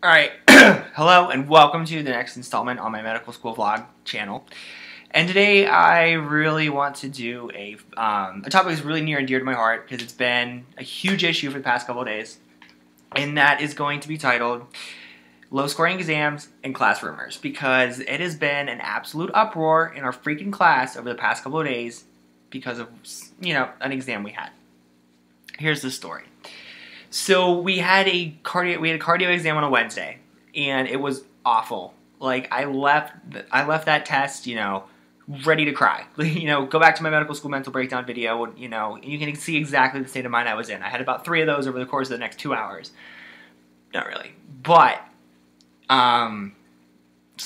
Alright, hello and welcome to the next installment on my medical school vlog channel. And today I really want to do a topic that's really near and dear to my heart because it's been a huge issue for the past couple of days. And that is going to be titled Low Scoring Exams and Class Rumors, because it has been an absolute uproar in our freaking class over the past couple of days because of, an exam we had. Here's the story. So we had a cardio exam on a Wednesday, and it was awful. Like, I left that test, ready to cry. Go back to my medical school mental breakdown video, and you can see exactly the state of mind I was in. I had about 3 of those over the course of the next 2 hours. Not really, but so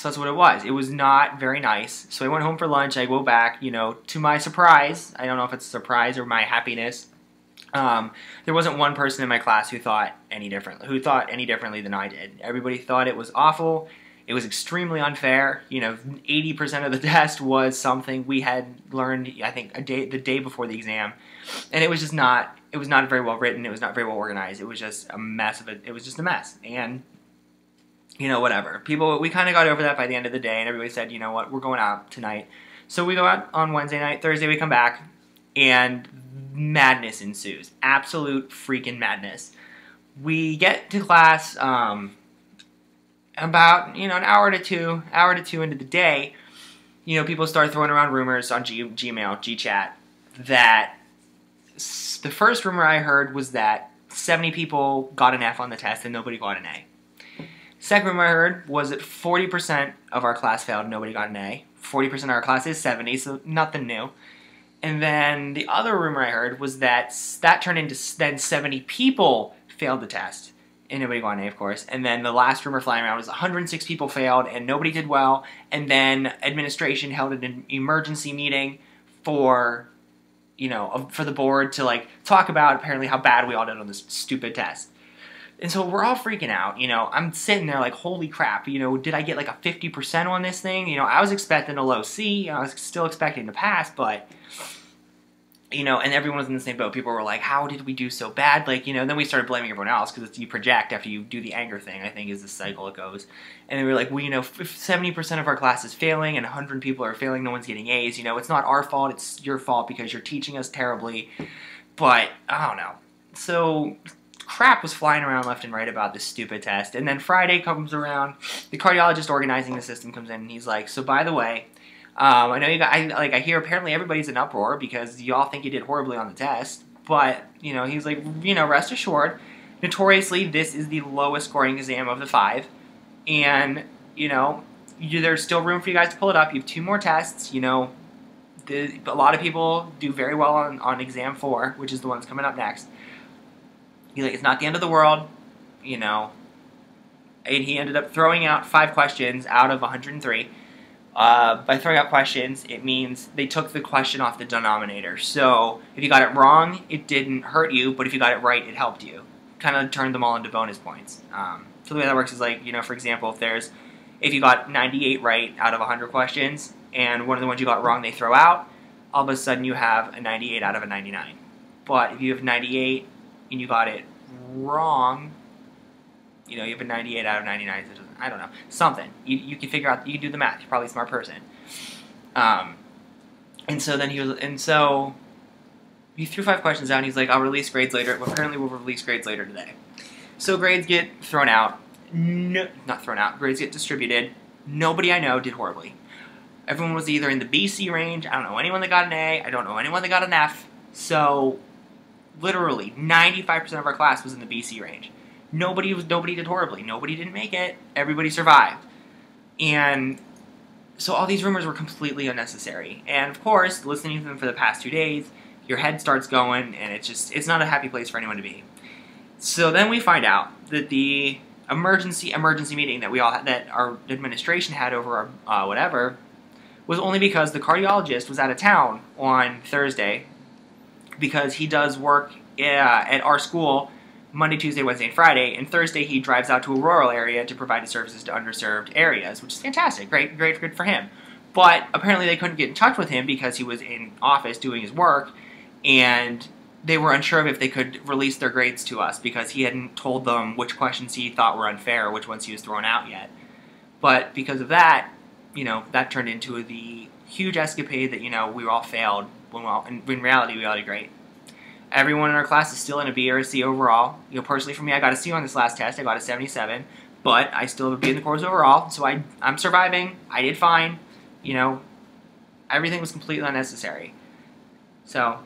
that's what it was. It was not very nice. So I went home for lunch. I go back, to my surprise. I don't know if it's a surprise or my happiness. There wasn't one person in my class who thought any differently than I did. Everybody thought it was awful. It was extremely unfair. 80% of the test was something we had learned, I think, the day before the exam, and it was just not. It was not very well written. It was not very well organized. It was just a mess of it. It was just a mess, and whatever. We kind of got over that by the end of the day, and everybody said, you know what, we're going out tonight. So we go out on Wednesday night. Thursday we come back, and madness ensues. Absolute freaking madness. We get to class about an hour to two into the day. People start throwing around rumors on Gmail, GChat, that the first rumor I heard was that 70 people got an F on the test and nobody got an A. Second rumor I heard was that 40% of our class failed and nobody got an A. 40% of our class is 70, so nothing new. And then the other rumor I heard was that turned into then 70 people failed the test. And nobody got an A, of course. And then the last rumor flying around was 106 people failed and nobody did well. And then administration held an emergency meeting for the board to talk about apparently how bad we all did on this stupid test. And so we're all freaking out. I'm sitting there like, holy crap, did I get like a 50% on this thing? I was expecting a low C. I was still expecting to pass, but, and everyone was in the same boat. People were like, how did we do so bad? Then we started blaming everyone else because you project after you do the anger thing, I think is the cycle it goes. And then we were like, well, if 70% of our class is failing and 100 people are failing, no one's getting A's, it's not our fault, it's your fault because you're teaching us terribly. But, I don't know. So crap was flying around left and right about this stupid test. And then Friday comes around, the cardiologist organizing the system comes in, and he's like, so by the way, I know you got, I hear apparently everybody's in uproar because y'all think you did horribly on the test, but, he's like, rest assured, notoriously, this is the lowest scoring exam of the 5, and, there's still room for you guys to pull it up. You have 2 more tests, a lot of people do very well on exam 4, which is the one that's coming up next. It's not the end of the world, and he ended up throwing out 5 questions out of 103. By throwing out questions, it means they took the question off the denominator. So if you got it wrong, it didn't hurt you, but if you got it right, it helped you. Kind of turned them all into bonus points. So the way that works is for example, if you got 98 right out of 100 questions, and one of the ones you got wrong they throw out, all of a sudden you have a 98 out of a 99. But if you have 98 and you got it wrong, you have a 98 out of 99, so I don't know, something. You can figure out, you can do the math, you're probably a smart person. And so he threw 5 questions out, and he's like, I'll release grades later. Well, apparently we'll release grades later today. So grades get thrown out. Not thrown out, grades get distributed. Nobody I know did horribly. Everyone was either in the B, C range. I don't know anyone that got an A. I don't know anyone that got an F. So literally 95% of our class was in the BC range. Nobody did horribly. Nobody didn't make it. Everybody survived. And so all these rumors were completely unnecessary. And of course, listening to them for the past 2 days, your head starts going, and it's not a happy place for anyone to be. So then we find out that the emergency meeting that our administration had over our whatever was only because the cardiologist was out of town on Thursday, because he does work at our school Monday, Tuesday, Wednesday, and Friday, and Thursday he drives out to a rural area to provide his services to underserved areas, which is fantastic. Great, good for him. But apparently they couldn't get in touch with him because he was in office doing his work, and they were unsure of if they could release their grades to us because he hadn't told them which questions he thought were unfair or which ones he was throwing out yet. But because of that, that turned into the huge escapade that, we all failed, when in reality we all did great. Everyone in our class is still in a B or a C overall. Personally for me, I got a C on this last test. I got a 77, but I still have a B in the course overall, so I'm surviving. I did fine. Everything was completely unnecessary. So,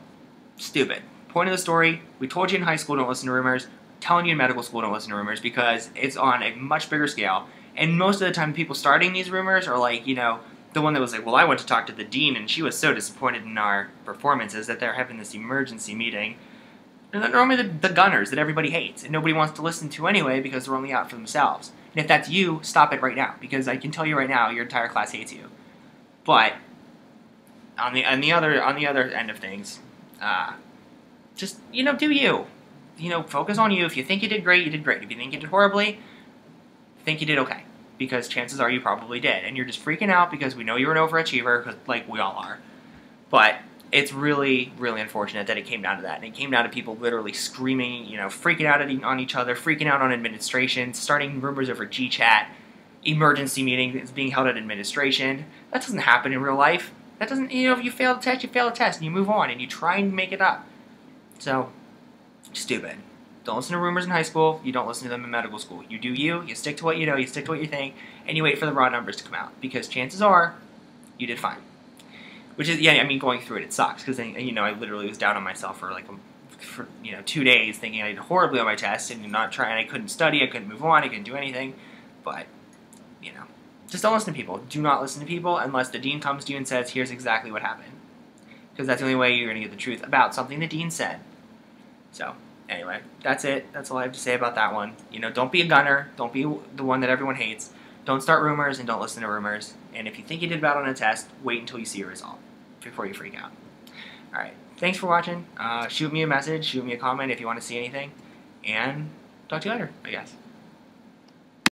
stupid. Point of the story, we told you in high school don't listen to rumors. I'm telling you in medical school don't listen to rumors because it's on a much bigger scale. And most of the time people starting these rumors are like, the one that was like, well, I went to talk to the dean and she was so disappointed in our performances that they're having this emergency meeting. And they're normally the gunners that everybody hates and nobody wants to listen to anyway because they're only out for themselves. And if that's you, stop it right now because I can tell you right now your entire class hates you. But on the other end of things, just do you. Focus on you. If you think you did great, you did great. If you think you did horribly, think you did okay. Because chances are you probably did. And you're just freaking out because we know you're an overachiever, because, like, we all are. But it's really, really unfortunate that it came down to that. And it came down to people literally screaming, freaking out on each other, freaking out on administration, starting rumors over GChat, emergency meetings being held at administration. That doesn't happen in real life. That doesn't, if you fail a test, you fail a test, and you move on, and you try and make it up. So, stupid. Don't listen to rumors in high school, you don't listen to them in medical school. You do you stick to what you know, you stick to what you think, and you wait for the raw numbers to come out. Because chances are, you did fine. Which is, going through it sucks, because, I literally was down on myself for, 2 days, thinking I did horribly on my test, and not trying, I couldn't study, I couldn't move on, I couldn't do anything. But, just don't listen to people. Do not listen to people unless the dean comes to you and says, here's exactly what happened. Because that's the only way you're going to get the truth about something the dean said. So, anyway, that's it. That's all I have to say about that one. Don't be a gunner. Don't be the one that everyone hates. Don't start rumors and don't listen to rumors. And if you think you did bad on a test, wait until you see a result before you freak out. Alright, thanks for watching. Shoot me a message, shoot me a comment if you want to see anything. And talk to you later, I guess.